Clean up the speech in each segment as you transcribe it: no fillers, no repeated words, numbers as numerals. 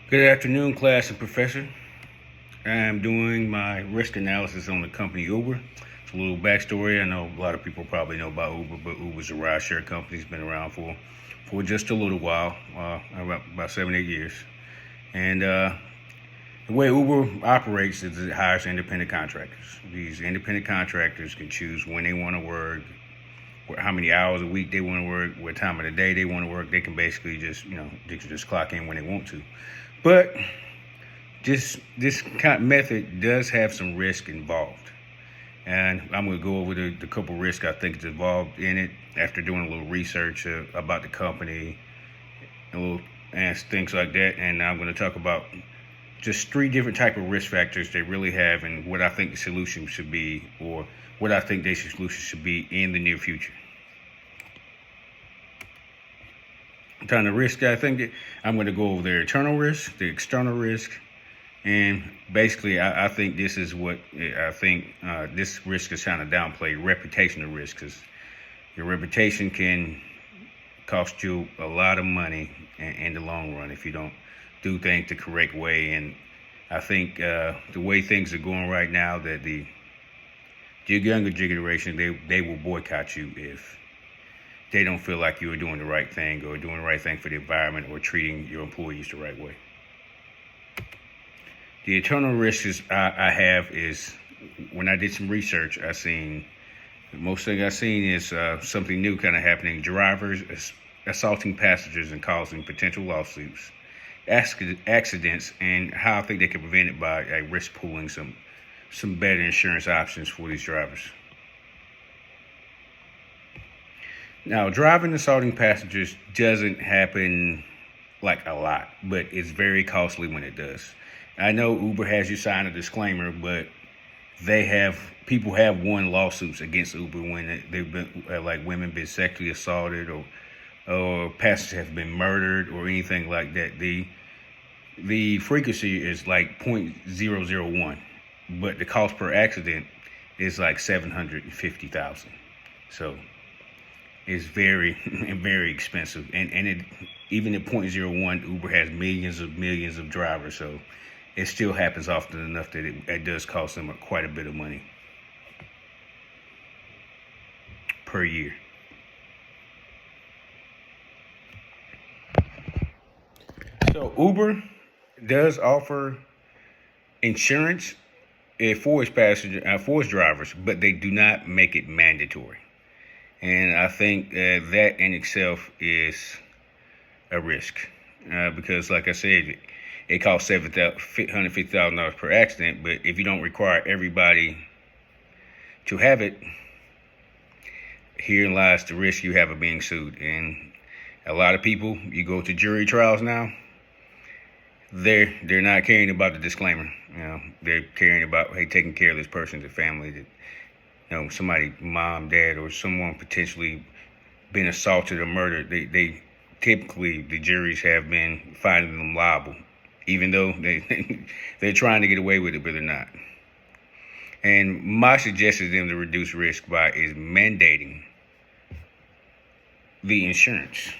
Good afternoon, class and professor. I'm doing my risk analysis on the company Uber. It's a little backstory. I know a lot of people probably know about Uber, but Uber's a ride-share company. It's been around for just a little while, about 7-8 years. And the way Uber operates is it hires independent contractors. These independent contractors can choose when they want to work, how many hours a week they want to work, what time of the day they want to work. They can basically they can just clock in when they want to. But this kind of method does have some risk involved. And I'm going to go over the couple risks I think is involved in it after doing a little research about the company and things like that. And I'm going to talk about just 3 different type of risk factors they really have and what I think the solution should be, or what I think their solution should be in the near future. Kind of risk I think I'm going to go over their internal risk, the external risk, and basically I think this is what I think this risk is kind of downplayed, reputational risk, because your reputation can cost you a lot of money in the long run if you don't do things the correct way. And I think the way things are going right now, that the younger generation, they will boycott you if they don't feel like you are doing the right thing, or doing the right thing for the environment, or treating your employees the right way. The internal risks I have is, when I did some research, most thing I seen is something new kind of happening. Drivers assaulting passengers and causing potential lawsuits, accidents, and how I think they can prevent it by risk pooling some better insurance options for these drivers. Now, driving assaulting passengers doesn't happen like a lot, but it's very costly when it does. I know Uber has you sign a disclaimer, but people have won lawsuits against Uber when they've been like women been sexually assaulted, or passengers have been murdered, or anything like that. The frequency is like 0.001, but the cost per accident is like $750,000. So it's very very expensive, and even at 0.01, Uber has millions of drivers, so it still happens often enough that it does cost them quite a bit of money per year. So Uber does offer insurance for its drivers, but they do not make it mandatory. And I think that in itself is a risk, because, like I said, it costs $150,000 per accident. But if you don't require everybody to have it, herein lies the risk you have of being sued. And a lot of people, you go to jury trials now, they're not caring about the disclaimer. They're caring about, hey, taking care of this person, the family, that somebody, mom, dad, or someone potentially been assaulted or murdered. They typically, the juries have been finding them liable, even though they're trying to get away with it, but they're not. And my suggestion to them to reduce risk is mandating the insurance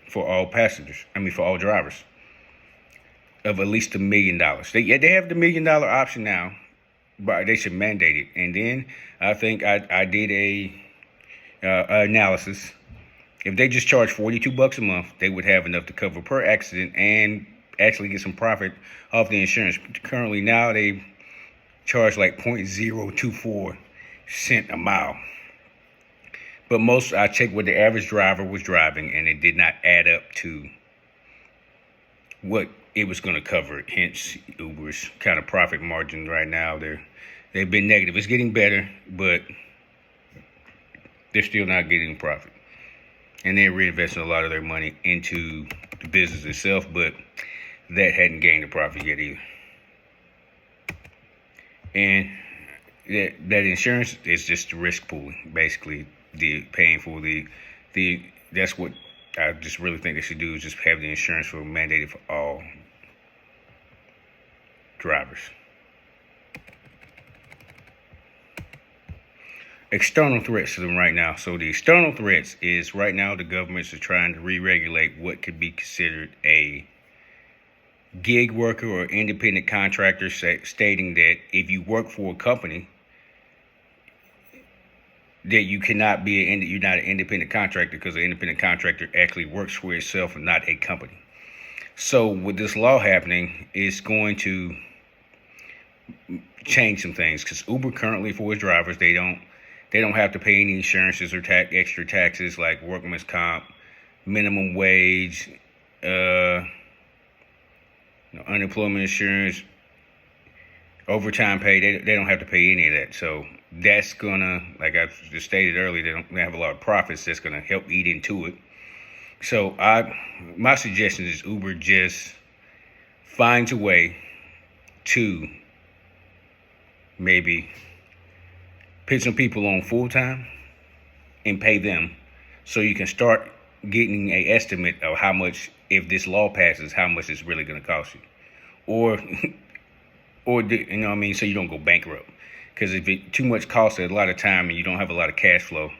for all for all drivers, of at least $1 million. They have the $1 million option now, but they should mandate it. And then I think I did a analysis. If they just charge $42 a month, they would have enough to cover per accident and actually get some profit off the insurance. Currently now they charge like 0.024 cent a mile. But I checked what the average driver was driving, and it did not add up to what it was going to cover. Hence, Uber's kind of profit margin right now, they've been negative. It's getting better, but they're still not getting profit. And they're reinvesting a lot of their money into the business itself, but that hadn't gained a profit yet either. And that insurance is just risk pooling, basically. Paying for that's what I just really think they should do, is just have the insurance mandated for all drivers. External threats to them right now. So the external threats is, right now the governments are trying to re-regulate what could be considered a gig worker or independent contractor stating that if you work for a company, that you cannot you're not an independent contractor, because an independent contractor actually works for itself and not a company. So with this law happening, it's going to change some things, because Uber currently, for its drivers, they don't have to pay any insurances or extra taxes like workman's comp, minimum wage, unemployment insurance, overtime pay. They don't have to pay any of that. So that's gonna, like I just stated earlier, they have a lot of profits that's gonna help eat into it. So my suggestion is Uber just finds a way to maybe put some people on full time and pay them, so you can start getting an estimate of how much, if this law passes, how much it's really going to cost you, or you know what I mean, so you don't go bankrupt. Because if it too much costs a lot of time and you don't have a lot of cash flow,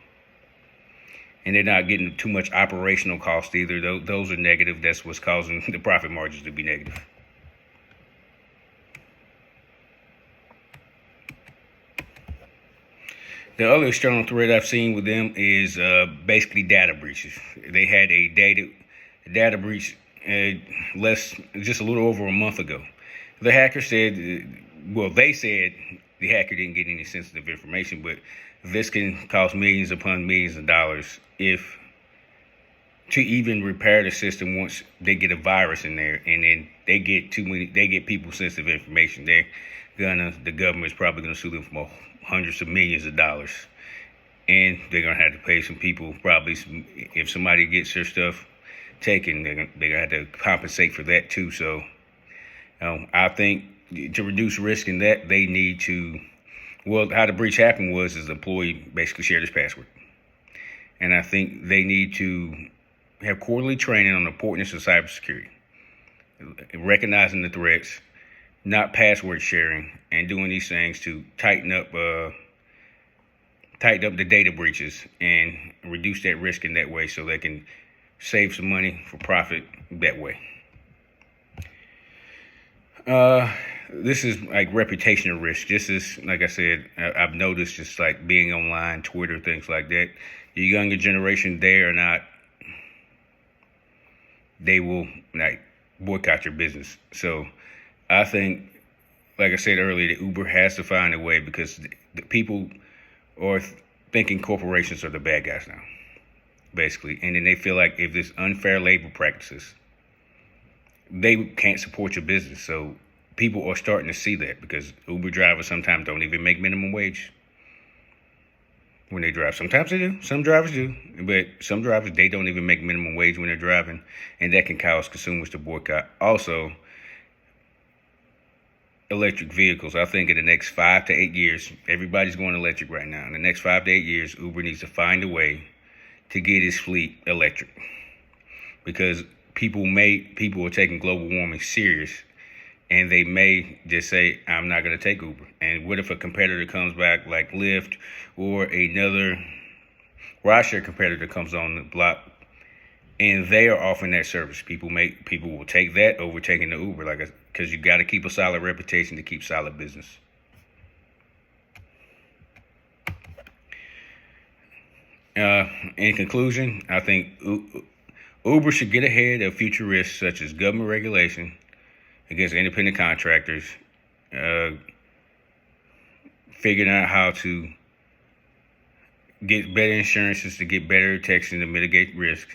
and they're not getting too much operational cost either, those are negative. That's what's causing the profit margins to be negative. The other external threat I've seen with them is basically data breaches. They had a data breach just a little over a month ago. The hacker said, they said the hacker didn't get any sensitive information, but this can cost millions upon millions of dollars if to even repair the system once they get a virus in there, and then they get people sensitive information. The government's probably gonna sue them for hundreds of millions of dollars, and they're gonna have to pay some people probably if somebody gets their stuff taken. They're gonna have to compensate for that too. So I think to reduce risk in that, they need to. Well, how the breach happened was the employee basically shared his password, and I think they need to have quarterly training on the importance of cybersecurity, recognizing the threats, not password sharing, and doing these things to tighten up the data breaches and reduce that risk in that way, so they can save some money for profit that way. This is like reputational risk. This is, like I said, I've noticed, just like being online, Twitter, things like that. The younger generation, they will like boycott your business. So I think, like I said earlier, that Uber has to find a way, because the people are thinking corporations are the bad guys now, basically. And then they feel like if there's unfair labor practices, they can't support your business. So people are starting to see that, because Uber drivers sometimes don't even make minimum wage when they drive. Sometimes they do. Some drivers do. But some drivers, they don't even make minimum wage when they're driving. And that can cause consumers to boycott. Also, electric vehicles. I think in the next 5 to 8 years, everybody's going electric right now. In the next 5 to 8 years, Uber needs to find a way to get its fleet electric, because people are taking global warming serious, and they may just say, I'm not going to take Uber. And what if a competitor comes back like Lyft, or another rideshare competitor comes on the block and they are offering that service? People will take that over taking the Uber, because you got to keep a solid reputation to keep solid business. In conclusion, I think Uber should get ahead of future risks such as government regulation against independent contractors, figuring out how to get better insurances, to get better protection to mitigate risk.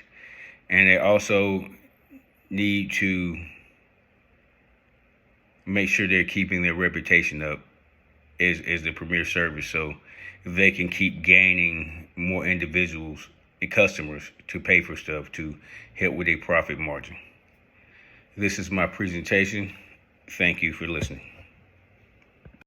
And they also need to make sure they're keeping their reputation up as the premier service, so they can keep gaining more individuals and customers to pay for stuff to help with a profit margin. This is my presentation. Thank you for listening.